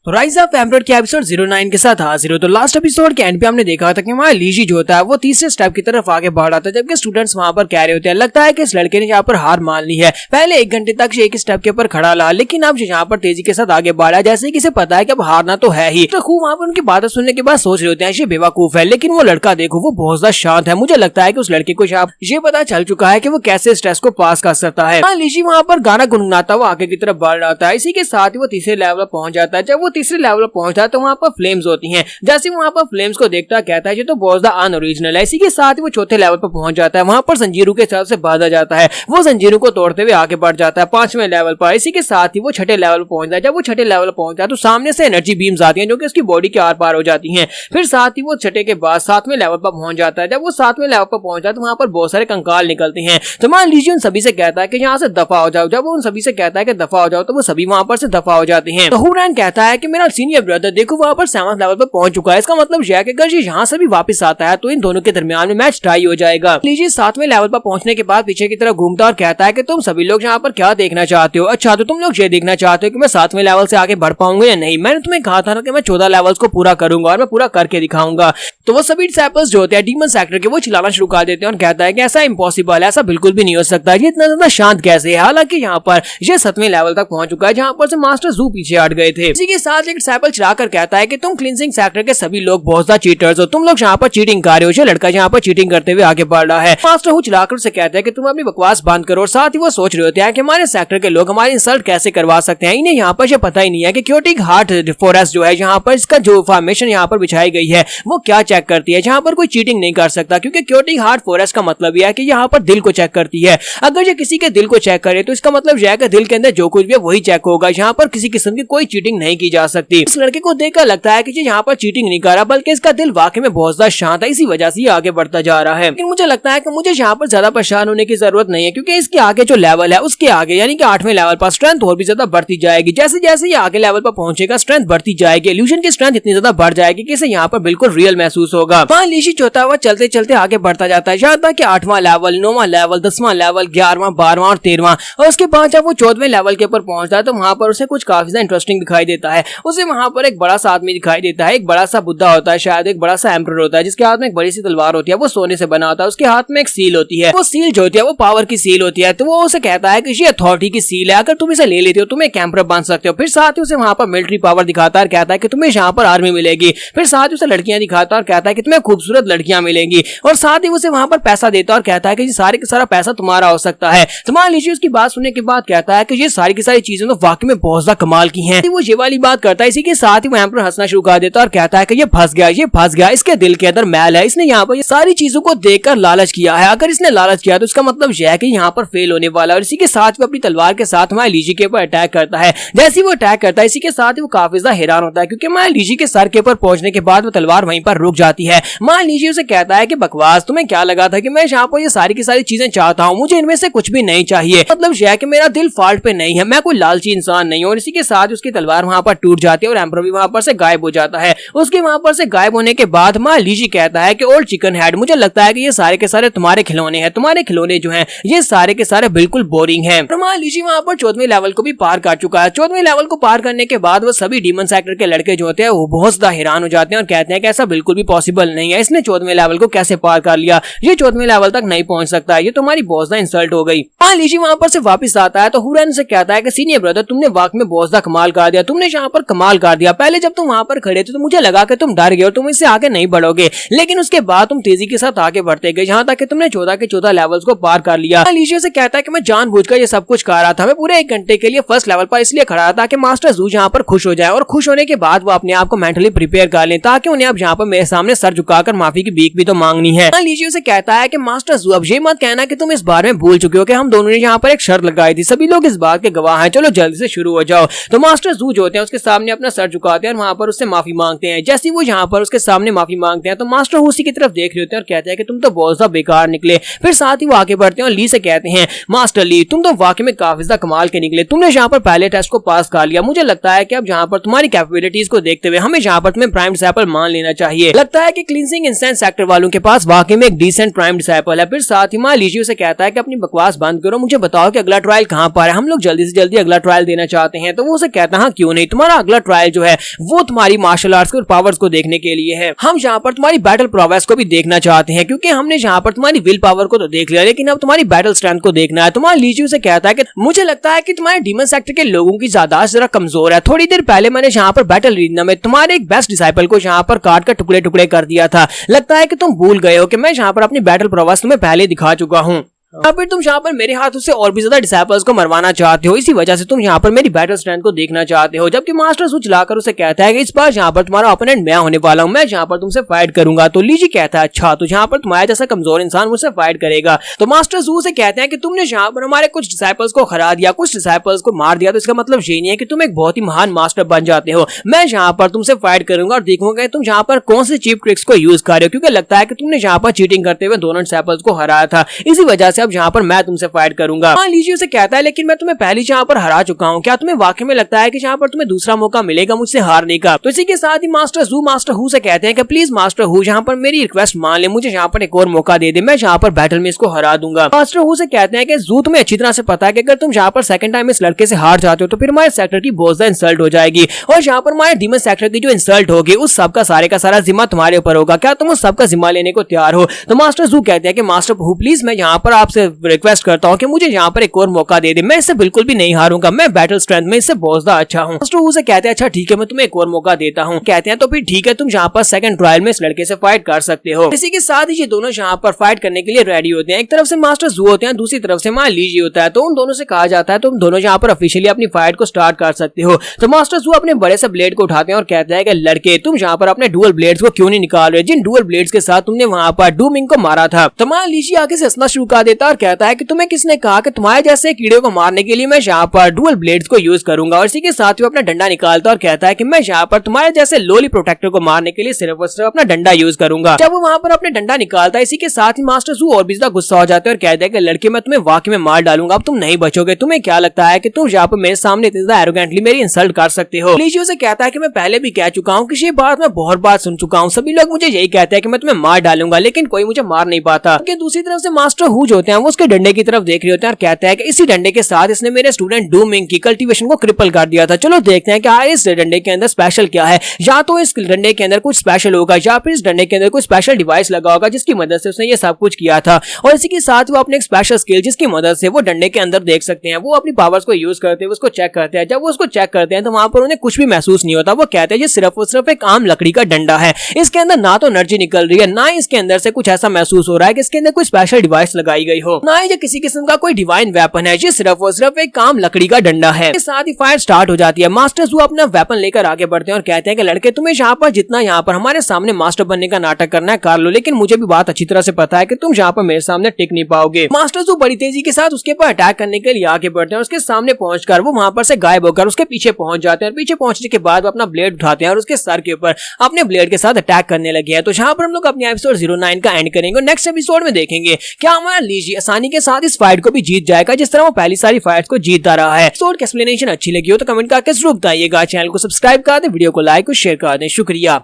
तो rise of emperor के episode 09 के साथ हाजिर हो। तो लास्ट एपिसोड के एंड पे हमने देखा था कि हमारा लीजी जो होता है वो तीसरे स्टेप की तरफ आगे बढ़ रहा था, जबकि स्टूडेंट्स वहां पर कह रहे होते हैं लगता है कि इस लड़के ने यहाँ पर हार मान ली है। पहले 1 घंटे तक एक स्टेप के ऊपर खड़ा रहा, लेकिन अब यहाँ पर तेजी के साथ आगे बढ़ा, जैसे कि इसे पता है कि अब हारना तो है ही। तो खूब वहां पर उनकी बातें सुनने के बाद सोच रहे होते हैं ये बेवकूफ है, लेकिन वो लड़का देखो वो बहुत ज्यादा शांत है। मुझे लगता है कि उस लड़के को ये पता चल चुका है कि वो कैसे स्ट्रेस को पास कर सकता है। लीजी वहां पर गाना गुनगुनाता हुआ आगे की तरफ बढ़ रहा था। इसी के साथ ही वो तीसरे लेवल पर पहुंच जाता है। जब वो तीसरे लेवल पर पहुंचता है तो वहां पर फ्लेम्स होती हैं। जैसे वहां पर फ्लेम्स को देखता कहता है ये तो बहुत ज्यादा अनओरिजिनल है। इसी के साथ ही वो चौथे लेवल पर पहुंच जाता है। वहां पर जंजीरों के तरफ से बांधा जाता है। वो जंजीरों को तोड़ते हुए आगे बढ़ जाता है 5वें लेवल पर। इसी के साथ ही वो 6ठे लेवल पर पहुंचता है। जब वो 6ठे लेवल पर पहुंचता है तो सामने से एनर्जी बीम्स आती हैं जो कि उसकी बॉडी के आर पार हो जाती हैं। फिर साथ ही वो 6ठे के बाद 7वें लेवल पर पहुंच जाता है। जब वो 7वें लेवल पर पहुंचता है तो वहां पर बहुत सारे कंकाल निकलते हैं। तो मान लीजिए उन सभी से कहता है कि यहाँ से दफा हो जाओ। जब वो उन सभी से कहता है कि दफा हो जाओ तो वो सभी वहां पर से दफा हो जाते हैं। तो हुरैन कहता है कि मेरा सीनियर ब्रदर देखो वहां पर 7वें लेवल पर पहुंच चुका है। इसका मतलब यह है कि अगर ये यहाँ से भी वापस आता है तो इन दोनों के दरमियान में मैच टाई हो जाएगा। लीजिए 7वें लेवल पर पहुंचने के बाद पीछे की तरफ घूमता और कहता है कि तुम सभी लोग यहाँ पर क्या देखना चाहते हो? अच्छा तो तुम लोग ये देखना चाहते हो कि मैं 7वें लेवल से आगे बढ़ पाऊंगा या नहीं? मैंने तुम्हें कहा था ना कि मैं 14 लेवल्स को पूरा करूंगा और मैं पूरा करके दिखाऊंगा। तो वो सभी डिसाइपल्स जो होते हैं डीमन सेक्टर के वो चिल्लाना शुरू कर देते हैं और कहता है कि ऐसा इम्पॉसिबल है, ऐसा बिल्कुल भी नहीं हो सकता, ये इतना ज्यादा शांत कैसे है? हालांकि यहाँ पर ये 7वें लेवल तक पहुंच चुका है जहाँ पर से मास्टर जू पीछे हट गए थे। इसी के साथ एक डिसाइपल चिल्लाकर कहता है कि तुम क्लींजिंग सेक्टर के सभी लोग बहुत ज्यादा चीटर्स हो, तुम लोग यहाँ पर चीटिंग कर रहे हो। ये लड़का यहाँ पर चीटिंग करते हुए आगे बढ़ रहा है। मास्टर हु चिल्लाकर से कहता है कि तुम अपनी बकवास बंद करो। और साथ ही वो सोच रहे होते हैं कि हमारे सेक्टर के लोग हमारी इंसल्ट कैसे करवा सकते हैं। इन्हें यहाँ पर ये पता ही नहीं है कि क्योटिक हार्ट फॉरेस्ट जो है यहाँ पर इसका जो फॉर्मेशन यहाँ पर बिछाई गई है वो क्या चेक करती है। जहाँ पर कोई चीटिंग नहीं कर सकता क्योंकि क्योटिक हार्ट फॉरेस्ट का मतलब यह है कि यहाँ पर दिल को चेक करती है। अगर ये किसी के दिल को चेक करे तो इसका मतलब यह है कि दिल के अंदर जो कुछ भी है वही चेक होगा। यहाँ पर किसी किस्म की कोई चीटिंग नहीं की जा सकती। इस लड़के को देखकर लगता है कि ये यहाँ पर चीटिंग नहीं कर रहा बल्कि इसका दिल वाकई में बहुत ज्यादा शांत है, इसी वजह से ये आगे बढ़ता जा रहा है। लेकिन मुझे लगता है कि मुझे यहाँ पर ज्यादा परेशान होने की जरूरत नहीं है क्योंकि इसके आगे जो लेवल है उसके आगे यानी कि 8वें लेवल पर स्ट्रेंथ और भी ज्यादा बढ़ती जाएगी। जैसे जैसे ये आगे लेवल पर पहुंचेगा स्ट्रेंथ बढ़ती जाएगी। इल्यूजन की स्ट्रेंथ इतनी ज्यादा बढ़ जाएगी कि इसे यहाँ पर बिल्कुल रियल महसूस होगा। वहाँ लीशी चौथा हुआ चलते चलते आगे बढ़ता जाता है। यहाँ तक कि 8वां लेवल, 9वां लेवल, 10वां लेवल, 11वां, 12वां और 13वां और उसके बाद जब वो 14वें लेवल के ऊपर पहुंचता है तो वहां पर उसे कुछ काफी ज्यादा इंटरेस्टिंग दिखाई देता है। उसे वहां पर एक बड़ा सा आदमी दिखाई देता है, एक बड़ा सा बुद्धा होता है, शायद एक बड़ा सा एम्परर होता है जिसके हाथ में एक बड़ी सी तलवार होती है, वो सोने से बना होता है। उसके हाथ में एक सील होती है, वो सील जो होती है वो पावर की सील होती है। तो वो उसे कहता है कि ये अथॉरिटी की सील है, अगर तुम इसे ले लेते हो तुम एक एम्परर बन सकते हो। फिर साथ ही उसे वहां पर मिलिट्री पावर दिखाता है और कहता है कि तुम्हें यहाँ पर आर्मी मिलेगी। फिर साथ ही उसे लड़कियां दिखाता है और कहता है कि तुम्हें खूबसूरत लड़कियां मिलेंगी। और साथ ही उसे वहां पर पैसा देता है और कहता है कि सारे का सारा पैसा तुम्हारा हो सकता है। तो मान लीजिए उसकी बात सुनने के बाद कहता है कि ये सारी की सारी चीजें तो वाकई में बहुत ज्यादा कमाल की हैं। वो ये वाली बात करता है। इसी के साथ ही वो एम्परर हंसना शुरू कर देता है और कहता है कि ये फंस गया, इसके दिल के अंदर मैल है, इसने यहाँ पर ये सारी चीजों को देखकर लालच किया है। अगर इसने लालच किया तो इसका मतलब यह है कि यहाँ पर फेल होने वाला है। और इसी के साथ वो अपनी तलवार के साथ हमारे लीजी के ऊपर अटैक करता है। जैसे ही वो अटैक करता है इसी के साथ ही वो काफी ज्यादा हैरान होता है क्योंकि हमारे लीजी के सर के ऊपर पहुंचने के बाद वो तलवार वहीं पर रुक जाती है। मान लीजिए उसे कहता है कि बकवास, तुम्हें क्या लगा था कि मैं यहाँ पर ये सारी की सारी चीजें चाहता हूँ? मुझे इनमें से कुछ भी नहीं चाहिए। मतलब यह है कि मेरा दिल फॉल्ट पे नहीं है, मैं कोई लालची इंसान नहीं हूँ। और इसी के साथ उसकी तलवार वहां पर टूट जाती है और एम्परर भी वहां पर से गायब हो जाता है। उसके वहां पर से गायब होने के बाद मां लीजी कहता है कि ओल्ड चिकन हेड, मुझे लगता है कि ये सारे के सारे तुम्हारे खिलौने हैं, तुम्हारे खिलौने जो हैं ये सारे के सारे बिल्कुल बोरिंग हैं। तो मां लीजी वहां पर 14वें लेवल को भी पार कर चुका है। 14वें लेवल को पार करने के बाद वो सभी डीमन सेक्टर के लड़के जो होते हैं वो बहुत ज्यादा हैरान हो जाते हैं और कहते हैं कि ऐसा बिल्कुल भी पॉसिबल नहीं है, इसने 14वें लेवल को कैसे पार कर लिया? ये 14वें लेवल तक नहीं पहुंच सकता, ये तुम्हारी बहुत ज्यादा इंसल्ट हो गई। मां लीजी वहां पर से वापस आता है तो हुरैन से कहता है कि सीनियर ब्रदर तुमने वाकई में बहुत ज्यादा कमाल कर दिया, तुमने यहाँ पर कमाल कर दिया। पहले जब तुम वहां पर खड़े थे तो मुझे लगा कि तुम डर गए और तुम इससे आगे नहीं बढ़ोगे, लेकिन उसके बाद तुम तेजी के साथ आगे बढ़ते गए यहाँ तक कि तुमने 14 के 14 लेवल्स को पार कर लिया। लीजिए से कहता है कि मैं जानबूझकर ये सब कुछ कर रहा था, मैं पूरे 1 घंटे के लिए फर्स्ट लेवल पर इसलिए खड़ा था कि मास्टर जू यहाँ पर खुश हो जाए और खुश होने के बाद वो अपने आप को मेंटली प्रिपेयर कर ले ताकि उन्हें अब यहाँ पर मेरे सामने सर झुकाकर माफी की भीख भी तो मांगनी है। लीजिए उसे कहता है कि मास्टर जू अब ये मत कहना कि तुम इस बारे में भूल चुके हो कि हम दोनों ने यहाँ पर एक शर्त लगाई थी, सभी लोग इस बात के गवाह हैं, चलो जल्दी से शुरू हो जाओ। तो मास्टर जू जो होते हैं उसके सामने अपना सर झुकाते हैं और वहां पर उससे माफी मांगते हैं। जैसे वो यहाँ पर उसके सामने माफी मांगते हैं तो मास्टर उसी की तरफ देख रहे होते हैं और कहते हैं कि तुम तो बहुत ज्यादा बेकार निकले। फिर साथ ही वो आगे बढ़ते हैं और ली से कहते हैं मास्टर ली तुम तो वाकई में काफी ज्यादा कमाल के निकले, तुमने यहाँ पर पहले टेस्ट को पास कर लिया। मुझे लगता है कि अब यहाँ पर तुम्हारी कैपेबिलिटीज को देखते हुए हमें यहाँ पर तुम्हें प्राइम डिसाइपल मान लेना चाहिए। लगता है कि क्लींजिंग इंस्टेंस सेक्टर वालों के पास वाकई में एक डिसेंट प्राइम डिसाइपल है। फिर साथ ही मां लीजी उसे कहता है कि अपनी बकवास बंद करो, मुझे बताओ कि अगला ट्रायल कहाँ पर है, हम लोग जल्दी से जल्दी अगला ट्रायल देना चाहते हैं। तो वो उसे कहता है हाँ क्यों नहीं, तुम्हारा हमारा अगला ट्रायल जो है वो तुम्हारी मार्शल आर्ट्स और पावर्स को देखने के लिए है। हम यहाँ पर तुम्हारी बैटल प्रोग्रेस को भी देखना चाहते हैं, क्योंकि हमने यहाँ पर तुम्हारी विल पावर को तो देख लिया, लेकिन अब तुम्हारी बैटल स्ट्रेंथ को देखना है। तुम्हारा लीजी से कहता है कि मुझे लगता है कि तुम्हारे डीमन सेक्टर के लोगों की ज्यादा जरा कमजोर है। थोड़ी देर पहले मैंने यहाँ पर बैटल रीना में तुम्हारे एक बेस्ट डिसाइपल को यहाँ पर काट कर टुकड़े टुकड़े कर दिया था। लगता है कि तुम भूल गए हो कि मैं यहाँ पर अपनी बैटल प्रोग्रेस तुम्हें पहले दिखा चुका हूँ, या फिर तुम यहाँ पर मेरे हाथों से और भी ज्यादा डिसाइपल्स को मरवाना चाहते हो, इसी वजह से तुम यहाँ पर मेरी बैटल स्ट्रेंथ को देखना चाहते हो। जबकि मास्टर स्विच लाकर उसे कहता है कि इस बार यहाँ पर तुम्हारा ओपोनेंट मैं होने वाला हूँ, मैं यहाँ पर तुमसे फाइट करूंगा। तो लीजी कहता है अच्छा, तो यहाँ पर तुम्हारे जैसा कमजोर इंसान मुझसे फाइट करेगा। तो मास्टर जू से कहते हैं कि तुमने यहाँ पर हमारे कुछ डिसाइपल्स को हरा दिया, कुछ डिसाइपल्स को मार दिया, तो इसका मतलब ये नहीं है कि तुम एक बहुत ही महान मास्टर बन जाते हो। मैं यहाँ पर तुमसे फाइट करूंगा और देखूंगा तुम यहाँ पर कौन से चीप ट्रिक्स को यूज कर रहे हो, क्योंकि लगता है कि तुमने यहाँ पर चीटिंग करते हुए दोनों डिसाइपल्स को हराया था, इसी वजह से अब यहाँ पर मैं से फाइट करूंगा। हाँ, लीजी उसे कहता है लेकिन मैं तुम्हें पहले यहाँ पर हरा चुका हूँ, क्या तुम्हें वाकई में लगता है कि यहाँ पर तुम्हें दूसरा मौका मिलेगा मुझसे हारने का? तो इसी के साथ ही मास्टर हु से कहते हैं कि प्लीज मास्टर हु यहाँ पर मेरी रिक्वेस्ट मान ले, मुझे यहाँ पर एक और मौका दे दे, मैं यहाँ पर बैटल में इसको हरा दूंगा। मास्टर हु से कहते हैं कि जू तुम्हें अच्छी तरह से पता है कि अगर तुम यहाँ पर सेकंड टाइम इस लड़के से हार जाते हो तो फिर हमारे सेक्टर की बहुत ज्यादा इंसल्ट हो जाएगी, और यहाँ पर हमारे डीमन सेक्टर की जो इंसल्ट होगी उस सब का सारे का सारा जिम्मा तुम्हारे ऊपर होगा। क्या तुम उस सब का जिम्मा लेने को तैयार हो? तो मास्टर जू कहते हैं कि मास्टर हु प्लीज मैं यहाँ पर आपसे रिक्वेस्ट करता हूँ कि मुझे यहाँ पर एक और मौका दे दे, मैं इससे बिल्कुल भी नहीं हारूंगा, मैं बैटल स्ट्रेंथ में इससे बहुत ज्यादा अच्छा हूँ। मास्टर हु से कहते हैं अच्छा ठीक है, मैं तुम्हें एक और मौका देता हूँ। कहते हैं तो फिर ठीक है, तुम यहाँ पर सेकंड ट्रायल में इस लड़के से फाइट कर सकते हो। इसी के साथ ही ये दोनों यहाँ पर फाइट करने के लिए रेडी होते हैं। एक तरफ से मास्टर जू होते हैं, दूसरी तरफ से हमारा लीजी होता है। तो उन दोनों से कहा जाता है तुम दोनों यहाँ पर ऑफिशियली अपनी फाइट को स्टार्ट कर सकते हो। तो मास्टर जू अपने बड़े से ब्लेड को उठाते हैं और कहते हैं कि लड़के तुम यहाँ पर अपने डुअल ब्लेड्स को क्यों नहीं निकाल रहे, जिन डुअल ब्लेड्स के साथ तुमने वहाँ पर डू मिंग को मारा था। तो हमारा लीजी आगे से हंसना शुरू कर देता है और कहता है कि तुम्हें किसने कहा कि तुम्हारे जैसे कीड़े को मारने के लिए मैं यहाँ पर डुअल ब्लेड्स को यूज करूंगा। और इसी के साथ वो अपना डंडा निकालता है और कहता है कि मैं यहाँ पर तुम्हारे जैसे लोली प्रोटेक्टर को मारने के लिए सिर्फ और सिर्फ अपना डंडा यूज करूंगा। जब वो वहाँ पर अपने डंडा निकालता है, इसी के साथ ही मास्टर जू और भी ज्यादा गुस्सा हो जाते हैं और कहते हैं कि लड़के मैं तुम्हें वाकई में मार डालूंगा, अब तुम नहीं बचोगे। तुम्हें क्या लगता है कि तुम यहाँ पर मेरे सामने इतनी ज्यादा एरोगेंटली मेरी इंसल्ट कर सकते हो? लीजी से कहता है कि मैं पहले भी कह चुका हूँ कि ये बात मैं बहुत बार सुन चुका हूँ, सभी लोग मुझे यही कहते हैं कि मैं तुम्हें मार डालूंगा, लेकिन कोई मुझे मार नहीं पाता। दूसरी तरफ से मास्टर हु जो होते हैं वो उसके डंडे की तरफ देख रहे होते हैं और कहते हैं कि इसी डंडे के साथ इसने मेरे स्टूडेंट डू मिंग की कल्टीवेशन को क्रिपल कर दिया था। चलो देखते हैं कि इस डंडे के अंदर स्पेशल क्या है, या तो इस डंडे के अंदर कुछ स्पेशल होगा या फिर इस डंडे के अंदर कोई स्पेशल डिवाइस लगा होगा जिसकी मदद से उसने ये सब कुछ किया था। और इसी के साथ वो अपने एक स्पेशल स्किल जिसकी मदद से वो डंडे के अंदर देख सकते हैं, वो अपनी पावर्स को यूज करते हैं, उसको चेक करते हैं। जब वो उसको चेक करते हैं तो वहां पर उन्हें कुछ भी महसूस नहीं होता। वो कहते हैं ये सिर्फ और सिर्फ एक आम लकड़ी का डंडा है, इसके अंदर ना तो एनर्जी निकल रही है, ना ही इसके अंदर से कुछ ऐसा महसूस हो रहा है कि इसके अंदर कोई स्पेशल डिवाइस लगाई गई हो, ना ही ये किसी किस्म का कोई डिवाइन वेपन है, ये सिर्फ और सिर्फ एक आम लकड़ी का डंडा है। साथ ही फाइट स्टार्ट हो जाती है। मास्टर जू अपना वेपन लेकर आगे बढ़ते हैं और कहते हैं कि लड़के तुम्हें यहाँ पर जितना यहाँ पर हमारे सामने मास्टर बनने का नाटक करना है कर लो, लेकिन मुझे भी बात अच्छी तरह से पता है कि तुम यहाँ पर मेरे सामने टिक नहीं पाओगे। मास्टर जू बड़ी तेजी के साथ उसके ऊपर अटैक करने के लिए आगे बढ़ते हैं और उसके सामने पहुंचकर वो वहां पर से गायब होकर उसके पीछे पहुंच जाते हैं और पीछे पहुंचने के बाद वो अपना ब्लेड उठाते हैं और उसके सर के ऊपर अपने ब्लेड के साथ अटैक करने लगे हैं। तो यहाँ पर हम लोग अपने एपिसोड 09 का एंड करेंगे। नेक्स्ट एपिसोड में देखेंगे क्या हमारा लीजी आसानी के साथ इस फाइट को भी जीत जाएगा जिस तरह वो पहली सारी फाइट को जीतता रहा है। एपिसोड की एक्सप्लेनेशन अच्छी लगी हो तो कमेंट करके जरूर बताइएगा। चैनल को सब्सक्राइब कर दें, वीडियो को लाइक और शेयर कर दें। शुक्रिया।